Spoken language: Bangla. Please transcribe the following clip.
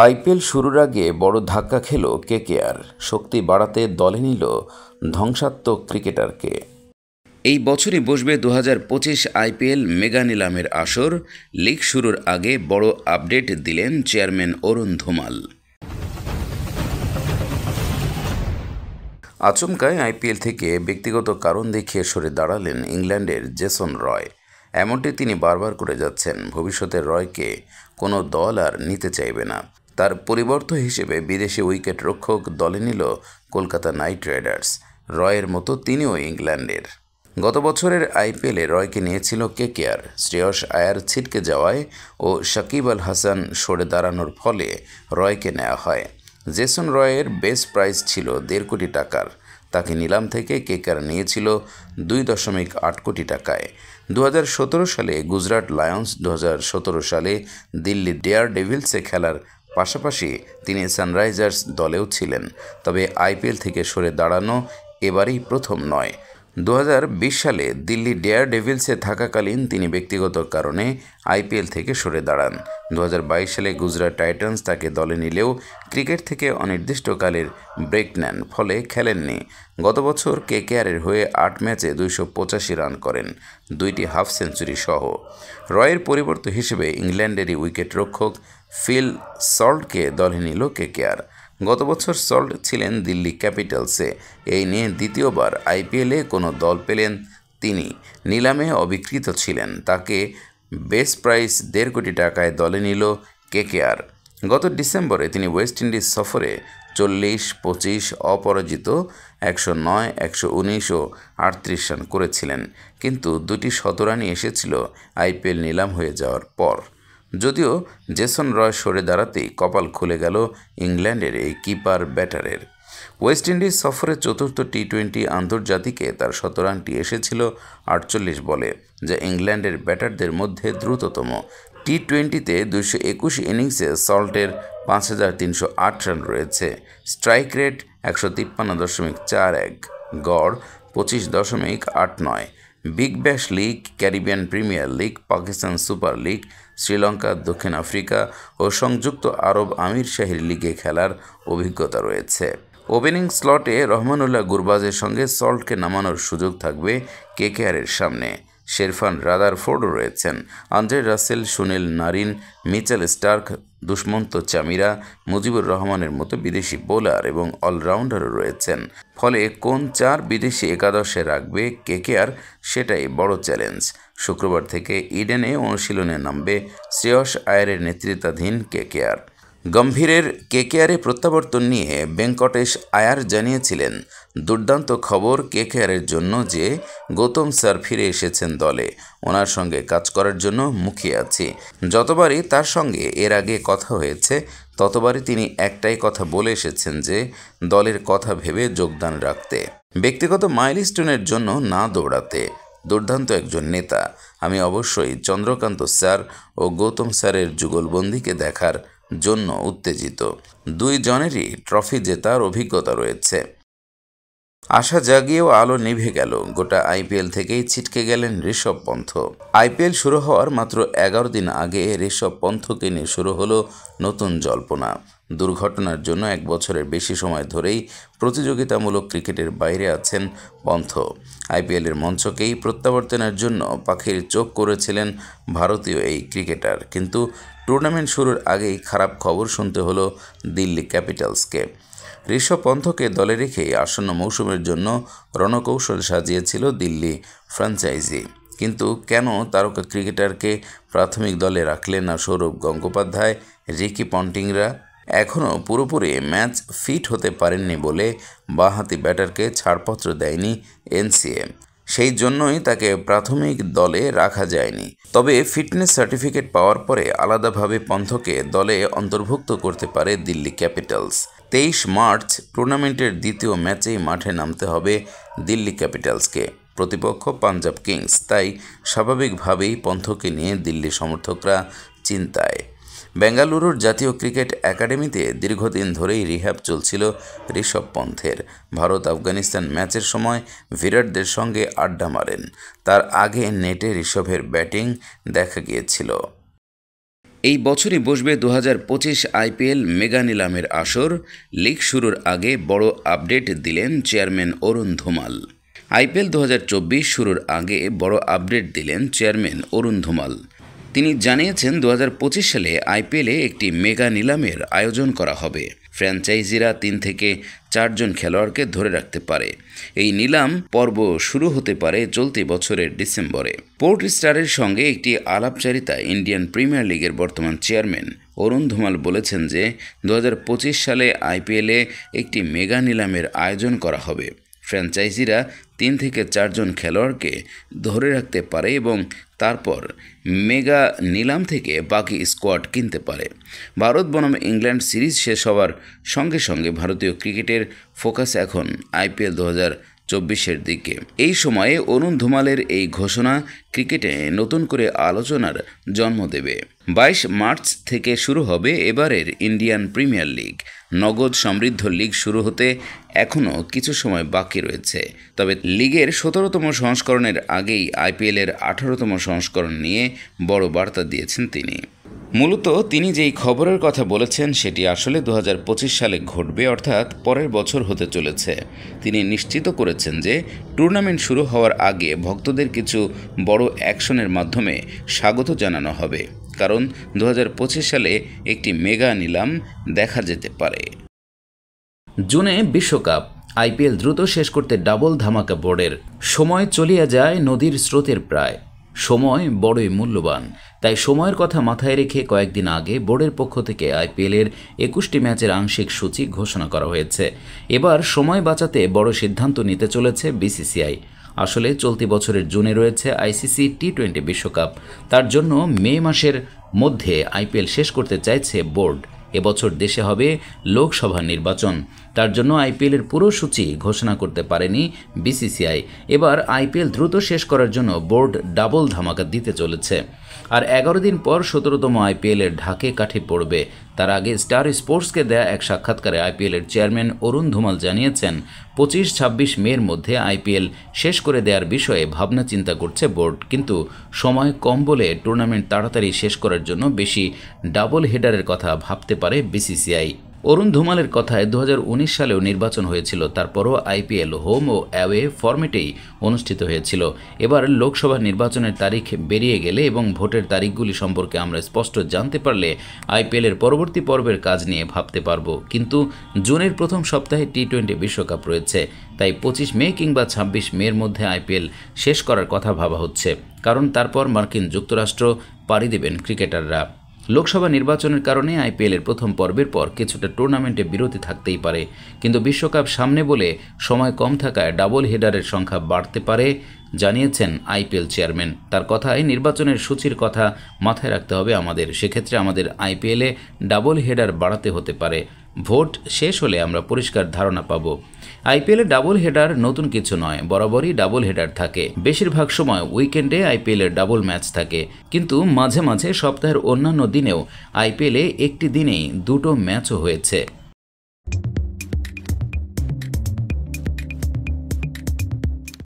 আইপিএল শুরুর আগে বড় ধাক্কা খেল কেকেআর। শক্তি বাড়াতে দলে নিল ধ্বংসাত্মক ক্রিকেটারকে। এই বছরই বসবে 2025 আইপিএল মেগা নিলামের আসর। লিগ শুরুর আগে বড় আপডেট দিলেন চেয়ারম্যান অরুণ ধুমাল। আচমকায় আইপিএল থেকে ব্যক্তিগত কারণ দেখিয়ে সরে দাঁড়ালেন ইংল্যান্ডের জেসন রয়। এমনটি তিনি বারবার করে যাচ্ছেন। ভবিষ্যতের রয়কে কোনো দল আর নিতে চাইবে না। তার পরিবর্তন হিসেবে বিদেশি উইকেট রক্ষক দলে নিল কলকাতা নাইট রাইডার্স। রয়ের মতো তিনিও ইংল্যান্ডের। গত বছরের আইপিএলে রয়কে নিয়েছিল কেকেআর। শ্রেয়স আয়ার ছিটকে যাওয়ায় ও সাকিব আল হাসান সরে দাঁড়ানোর ফলে রয়কে নেওয়া হয়। জেসন রয়ের বেস প্রাইস ছিল 1.5 কোটি টাকার। তাকে নিলাম থেকে কেকেআর নিয়েছিল 2.8 কোটি টাকায়। 2017 সালে গুজরাট লায়ন্স, 2017 সালে দিল্লি ডেয়ার ডেভিলসে খেলার পাশাপাশি তিনি সানরাইজার্স দলেও ছিলেন। তবে আইপিএল থেকে সরে দাঁড়ানো এবারই প্রথম নয়। 2020 সালে দিল্লি ডেয়ার ডেভিলসে থাকাকালীন তিনি ব্যক্তিগত কারণে আইপিএল থেকে সরে দাঁড়ান। 2022 সালে গুজরাট টাইটান্স তাকে দলে নিলেও ক্রিকেট থেকে অনির্দিষ্টকালের ব্রেক নেন, ফলে খেলেননি। গত বছর কেকেআরের হয়ে 8 ম্যাচে 285 রান করেন, 2টি হাফ সেঞ্চুরি সহ। রয়ের পরিবর্তন হিসেবে ইংল্যান্ডেরই উইকেটরক্ষক ফিল সল্টকে দলে নিল কেকেআর। গত বছর সল্ট ছিলেন দিল্লি ক্যাপিটালসে। এই নিয়ে দ্বিতীয়বার আইপিএলে কোনো দল পেলেন তিনি। নিলামে অবিকৃত ছিলেন। তাকে বেস প্রাইস 1.5 কোটি টাকায় দলে নিল কেকেআর। গত ডিসেম্বরে তিনি ওয়েস্ট ইন্ডিজ সফরে 40, 25 অপরাজিত 109, 119 ও 38 রান করেছিলেন। কিন্তু 2টি শতরানই এসেছিল আইপিএল নিলাম হয়ে যাওয়ার পর। যদিও জেসন রয় সরে দাঁড়াতেই কপাল খুলে গেল ইংল্যান্ডের এই কিপার ব্যাটারের। ওয়েস্ট ইন্ডিজ সফরে চতুর্থ টি-20 আন্তর্জাতিকে তার শতরানটি এসেছিল 48 বলে, যা ইংল্যান্ডের ব্যাটারদের মধ্যে দ্রুততম। টি-20তে 221 ইনিংসে সল্টের 5308 রান রয়েছে। স্ট্রাইক রেট 153.41, গড় 25.89। Big Bash league, Caribbean premier league, Pakistan super league, Sri Lanka, দক্ষিণ আফ্রিকা ও সংযুক্ত আরব আমিরশাহীর লিগে খেলার অভিজ্ঞতা রয়েছে। ওপেনিং স্লটে রহমানুল্লাহ গুরবাজের সঙ্গে সল্টকে নামানোর সুযোগ থাকবে কেকেআরের সামনে। শেরফান রাদারফোর্ডও রয়েছেন। Andre Russell, Sunil Narine, Mitchell Starc, Dushmantha Chameera, Mujeebur রহমানের মতো বিদেশি বোলার এবং অলরাউন্ডারও রয়েছেন। ফলে কোন 4 বিদেশি একাদশে রাখবে কেকেআর, সেটাই বড় চ্যালেঞ্জ। শুক্রবার থেকে ইডেনে অনুশীলনে নামবে শ্রেয়স আয়ারের নেতৃত্বাধীন কেকেআর। গম্ভীরের কেকেআরে প্রত্যাবর্তন নিয়ে ভেঙ্কটেশ আয়ার জানিয়েছিলেন, দুর্দান্ত খবর কেকেআরের জন্য যে গৌতম স্যার ফিরে এসেছেন দলে। ওনার সঙ্গে কাজ করার জন্য মুখিয়ে আছি। যতবারই তার সঙ্গে এর আগে কথা হয়েছে ততবারই তিনি একটাই কথা বলে এসেছেন যে দলের কথা ভেবে যোগদান রাখতে, ব্যক্তিগত মাইলস্টোনের জন্য না দৌড়াতে। দুর্দান্ত একজন নেতা। আমি অবশ্যই চন্দ্রকান্ত স্যার ও গৌতম স্যারের যুগলবন্দিকে দেখার জন্য উত্তেজিত। 2 জনেরই ট্রফি জেতার অভিজ্ঞতা রয়েছে। আশা জাগিয়েও আলো নিভে গেল। গোটা আইপিএল থেকেই ছিটকে গেলেন ঋষভ পন্থ। আইপিএল শুরু হওয়ার মাত্র 11 দিন আগে ঋষভ পন্থকে নিয়ে শুরু হলো নতুন জল্পনা। দুর্ঘটনার জন্য 1 বছরের বেশি সময় ধরেই প্রতিযোগিতামূলক ক্রিকেটের বাইরে আছেন পন্থ। আইপিএলের মঞ্চকেই প্রত্যাবর্তনের জন্য পাখির চোখ করেছিলেন ভারতীয় এই ক্রিকেটার। কিন্তু টুর্নামেন্ট শুরুর আগেই খারাপ খবর শুনতে হলো দিল্লি ক্যাপিটালসকে। ঋষভ পন্থকে দলে রেখেই আসন্ন মৌসুমের জন্য রণকৌশল সাজিয়েছিল দিল্লি ফ্র্যাঞ্চাইজি। কিন্তু কেন তারকা ক্রিকেটারকে প্রাথমিক দলে রাখলেন না সৌরভ গঙ্গোপাধ্যায়, রিকি পন্টিংরা? এখনও পুরোপুরি ম্যাচ ফিট হতে পারেননি বলে বাঁহাতি ব্যাটারকে ছাড়পত্র দেয়নি এনসিএ। সেই জন্যই তাকে প্রাথমিক দলে রাখা যায়নি। তবে ফিটনেস সার্টিফিকেট পাওয়ার পরে আলাদাভাবে পন্থকে দলে অন্তর্ভুক্ত করতে পারে দিল্লি ক্যাপিটালস। 23 মার্চ টুর্নামেন্টের দ্বিতীয় ম্যাচেই মাঠে নামতে হবে দিল্লি ক্যাপিটালসকে। প্রতিপক্ষ পাঞ্জাব কিংস। তাই স্বাভাবিকভাবেই পন্থকে নিয়ে দিল্লি সমর্থকরা চিন্তায়। বেঙ্গালুরুর জাতীয় ক্রিকেট একাডেমিতে দীর্ঘদিন ধরেই রিহ্যাব চলছিল ঋষভ পন্থের। ভারত আফগানিস্তান ম্যাচের সময় বিরাটদের সঙ্গে আড্ডা মারেন। তার আগে নেটে ঋষভের ব্যাটিং দেখা গিয়েছিল। এই বছরই বসবে 2025 আইপিএল মেগা নিলামের আসর। লিগ শুরুর আগে বড় আপডেট দিলেন চেয়ারম্যান অরুণ ধুমাল। আইপিএল 2024 শুরুর আগে বড় আপডেট দিলেন চেয়ারম্যান অরুণ ধুমাল। তিনি জানিয়েছেন 2025 সালে আইপিএলে একটি মেগা নিলামের আয়োজন করা হবে। ফ্র্যাঞ্চাইজিরা 3 থেকে 4 জন খেলোয়াড়কে ধরে রাখতে পারে। এই নিলাম পর্ব শুরু হতে পারে চলতি বছরের ডিসেম্বরে। পোর্ট স্টারের সঙ্গে একটি আলাপচারিতা ইন্ডিয়ান প্রিমিয়ার লিগের বর্তমান চেয়ারম্যান অরুণ ধুমাল বলেছেন যে 2025 সালে আইপিএলে একটি মেগা নিলামের আয়োজন করা হবে। ফ্র্যাঞ্চাইজিরা 3 থেকে 4 জন খেলোয়াড়কে ধরে রাখতে পারে এবং তারপর মেগা নিলাম থেকে বাকি স্কোয়াড কিনতে পারে। ভারত বনাম ইংল্যান্ড সিরিজ শেষ হওয়ার সঙ্গে সঙ্গে ভারতীয় ক্রিকেটের ফোকাস এখন আইপিএল 2024-এর দিকে। এই সময়ে অরুণ ধুমালের এই ঘোষণা ক্রিকেটে নতুন করে আলোচনার জন্ম দেবে। 22 মার্চ থেকে শুরু হবে এবারের ইন্ডিয়ান প্রিমিয়ার লিগ। নগদ সমৃদ্ধ লিগ শুরু হতে এখনও কিছু সময় বাকি রয়েছে। তবে লিগের 17তম সংস্করণের আগেই আইপিএলের 18তম সংস্করণ নিয়ে বড় বার্তা দিয়েছেন তিনি। মূলত তিনি যেই খবরের কথা বলেছেন সেটি আসলে 2025 সালে ঘটবে, অর্থাৎ পরের বছর হতে চলেছে। তিনি নিশ্চিত করেছেন যে টুর্নামেন্ট শুরু হওয়ার আগে ভক্তদের কিছু বড় অ্যাকশনের মাধ্যমে স্বাগত জানানো হবে, কারণ 2025 সালে একটি মেগা নিলাম দেখা যেতে পারে। জুনে বিশ্বকাপ, আইপিএল দ্রুত শেষ করতে ডাবল ধামাকা বোর্ডের। সময় চলিয়া যায় নদীর স্রোতের প্রায়। সময় বড়ই মূল্যবান, তাই সময়ের কথা মাথায় রেখে কয়েকদিন আগে বোর্ডের পক্ষ থেকে আইপিএলের 21টি ম্যাচের আংশিক সূচি ঘোষণা করা হয়েছে। এবার সময় বাঁচাতে বড় সিদ্ধান্ত নিতে চলেছে বিসিসিআই। আসলে চলতি বছরের জুনে রয়েছে আইসিসি টি20 বিশ্বকাপ। তার জন্য মে মাসের মধ্যে আইপিএল শেষ করতে চাইছে বোর্ড। এবছর দেশে হবে লোকসভা নির্বাচন, তার জন্য আইপিএলের পুরো সূচি ঘোষণা করতে পারেনি বিসিসিআই। এবার আইপিএল দ্রুত শেষ করার জন্য বোর্ড ডাবল ধামাকা দিতে চলেছে। আর 11 দিন পর 17তম আইপিএলের ঢাকে কাঠি পড়বে। তার আগে স্টার স্পোর্টসকে দেয়া এক সাক্ষাৎকারে আইপিএলের চেয়ারম্যান অরুণ ধুমাল জানিয়েছেন 25-26 মের মধ্যে আইপিএল শেষ করে দেওয়ার বিষয়ে ভাবনা চিন্তা করছে বোর্ড, কিন্তু সময় কম বলে টুর্নামেন্ট তাড়াতাড়ি শেষ করার জন্য বেশি ডাবল হেডারের কথা ভাবতে পারে বিসিসিআই। অরুণ ধুমালের কথায় 2019 সালেও নির্বাচন হয়েছিল, তারপরও আইপিএল হোম ও অ্যাওয়ে ফরম্যাটেই অনুষ্ঠিত হয়েছিল। এবার লোকসভা নির্বাচনের তারিখ বেরিয়ে গেলে এবং ভোটের তারিখগুলি সম্পর্কে আমরা স্পষ্ট জানতে পারলে আইপিএলের পরবর্তী পর্বের কাজ নিয়ে ভাবতে পারবো। কিন্তু জুনের প্রথম সপ্তাহে টি20 বিশ্বকাপ রয়েছে, তাই 25 মে কিংবা 26 মের মধ্যে আইপিএল শেষ করার কথা ভাবা হচ্ছে, কারণ তারপর মার্কিন যুক্তরাষ্ট্র পাড়ি দেবেন ক্রিকেটাররা। লোকসভা নির্বাচনের কারণে আইপিএলের প্রথম পর্বের পর কিছুটা টুর্নামেন্টে বিরতি থাকতেই পারে, কিন্তু বিশ্বকাপ সামনে বলে সময় কম থাকায় ডাবল হেডারের সংখ্যা বাড়তে পারে জানিয়েছেন আইপিএল চেয়ারম্যান। তার কথায় নির্বাচনের সূচির কথা মাথায় রাখতে হবে আমাদের, সেক্ষেত্রে আমাদের আইপিএলে ডাবল হেডার বাড়াতে হতে পারে। ভোট শেষ হলে আমরা পরিষ্কার ধারণা পাব। আইপিএলে ডাবল হেডার নতুন কিছু নয়, বরাবরই ডাবল হেডার থাকে। বেশিরভাগ সময় উইকেন্ডে আইপিএলের ডাবল ম্যাচ থাকে, কিন্তু মাঝে মাঝে সপ্তাহের অন্যান্য দিনেও আইপিএলে একটি দিনেই দুটো ম্যাচও হয়েছে।